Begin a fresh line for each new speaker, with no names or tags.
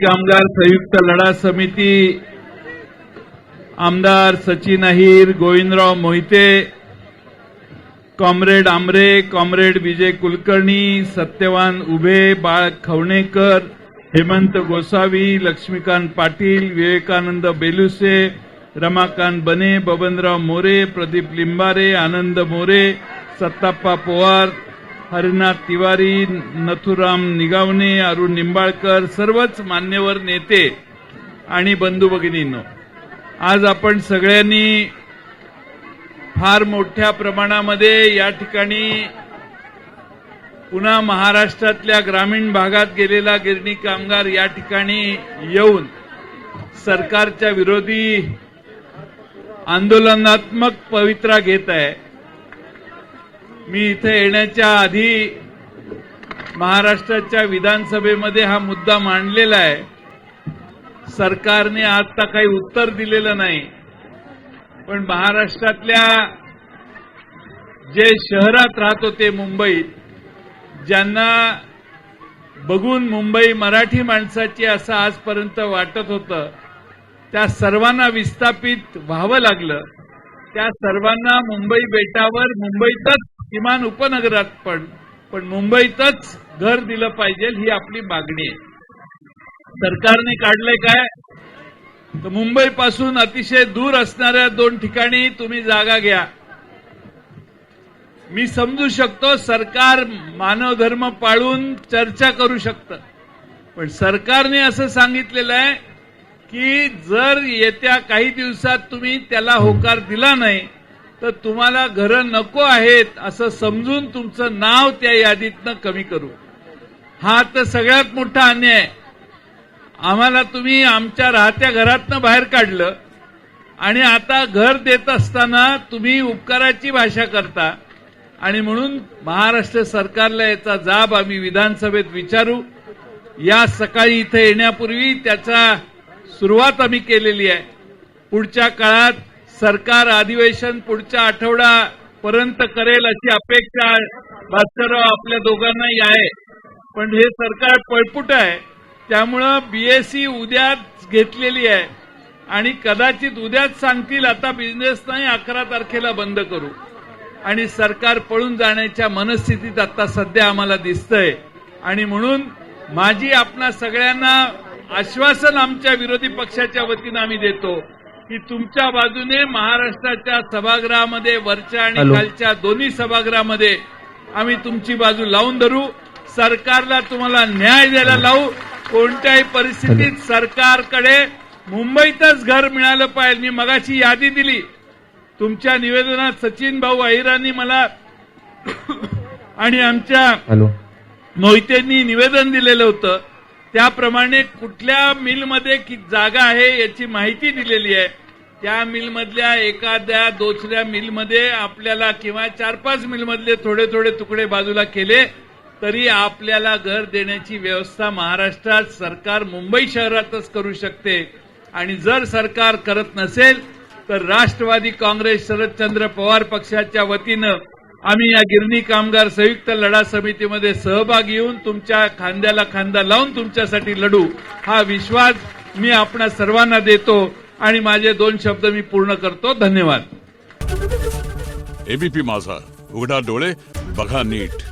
कामगार संयुक्त लढा समिती आमदार सचिन अहिर, गोविंदराव मोहिते, कॉम्रेड आमरे, कॉम्रेड विजय कुलकर्णी, सत्यवान उभे, बाळ खवणेकर, हेमंत गोसावी, लक्ष्मीकांत पाटील, विवेकानंद बेलुसे, रमाकांत बने, बबनराव मोरे, प्रदीप लिंबारे, आनंद मोरे, सत्ताप्पा पवार, हरिनाथ तिवारी, नथुराम निगावणे, अरुण निंबाळकर, सर्वच मान्यवर नेते आणि बंधू भगिनींनो, आज आपण सगळ्यांनी फार मोठ्या प्रमाणामध्ये या ठिकाणी पुन्हा महाराष्ट्रातल्या ग्रामीण भागात गेलेला गिरणी कामगार या ठिकाणी येऊन सरकारच्या विरोधी आंदोलनात्मक पवित्रा घेत आहे। मी इथे येण्याच्या आधी महाराष्ट्राच्या विधानसभेमध्ये हा मुद्दा मांडलेला आहे। सरकारने आता काही उत्तर दिलेलं नाही, पण महाराष्ट्रातल्या जे शहरात राहत होते मुंबईत, ज्यांना बघून मुंबई मराठी माणसाची असं आजपर्यंत वाटत होतं, त्या सर्वांना विस्थापित व्हावं लागलं। त्या सर्वांना मुंबई बेटावर, मुंबईतच किमान उपनगरात पण मुंबईतच घर दिलं पाहिजे, ही आपली मागणी आहे। सरकारने काढलंय काय, तर मुंबईपासून अतिशय दूर असणाऱ्या 2 ठिकाणी तुम्ही जागा घ्या। मी समजू शकतो सरकार मानवधर्म पाळून चर्चा करू शकतं, पण सरकारने असं सांगितलेलं आहे की जर येत्या काही दिवसात तुम्ही त्याला होकार दिला नाही तर तुम्हाला घरं नको आहेत असं समजून तुमचं नाव त्या यादीतनं कमी करू। हा तर सगळ्यात मोठा अन्याय आहे। आम्हाला तुम्ही आमच्या राहत्या घरातनं बाहेर काढलं आणि आता घर देत असताना तुम्ही उपकाराची भाषा करता, आणि म्हणून महाराष्ट्र सरकारला याचा जाब आम्ही विधानसभेत विचारू। या सकाळी इथे येण्यापूर्वी त्याचा सुरुवात आम्ही केलेली आहे। पुढच्या काळात सरकार अधिवेशन पुढच्या आठवड्यापर्यंत करेल अशी अपेक्षा भास्करराव आपल्या दोघांनाही आहे, पण हे सरकार पळपुट आहे। त्यामुळं बीएससी उद्याच घेतलेली आहे आणि कदाचित उद्याच सांगतील आता बिझनेस नाही, 11 तारखेला बंद करू, आणि सरकार पळून जाण्याच्या मनस्थितीत आता सध्या आम्हाला दिसतंय। आणि म्हणून माझी आपणा सगळ्यांना आश्वासन आमच्या विरोधी पक्षाच्या वतीनं आम्ही देतो की तुमच्या बाजूने महाराष्ट्राच्या सभागृहामध्ये, वरच्या आणि खालच्या दोन्ही सभागृहामध्ये आम्ही तुमची बाजू लावून धरू। सरकारला तुम्हाला न्याय द्यायला लावू। कोणत्याही परिस्थितीत सरकारकडे मुंबईतच घर मिळालं पाहिजे। मी मगाशी यादी दिली तुमच्या निवेदनात, सचिन भाऊ अहिरांनी मला आणि आमच्या मोहितेंनी निवेदन दिलेलं होतं, त्याप्रमाणे कुठल्या मिलमध्ये जागा आहे याची माहिती दिलेली आहे। त्या मिलमधल्या एखाद्या दुसऱ्या मिलमध्ये आपल्याला किंवा 4-5 मिलमधले थोडे थोडे तुकडे बाजूला केले तरी आपल्याला घर देण्याची व्यवस्था महाराष्ट्रात सरकार मुंबई शहरातच करू शकते। आणि जर सरकार करत नसेल तर राष्ट्रवादी काँग्रेस शरदचंद्र पवार पक्षाच्या वतीनं आम्ही या गिरणी कामगार संयुक्त लढा समितीमध्ये सहभागी होऊन तुमच्या खांद्याला खांदा लावून तुमच्यासाठी लढू, हा विश्वास मी आपणा सर्वांना देतो आणि माझे 2 शब्द मी पूर्ण करतो। धन्यवाद।
एबीपी माझा, उघडा डोळे बघा नीट।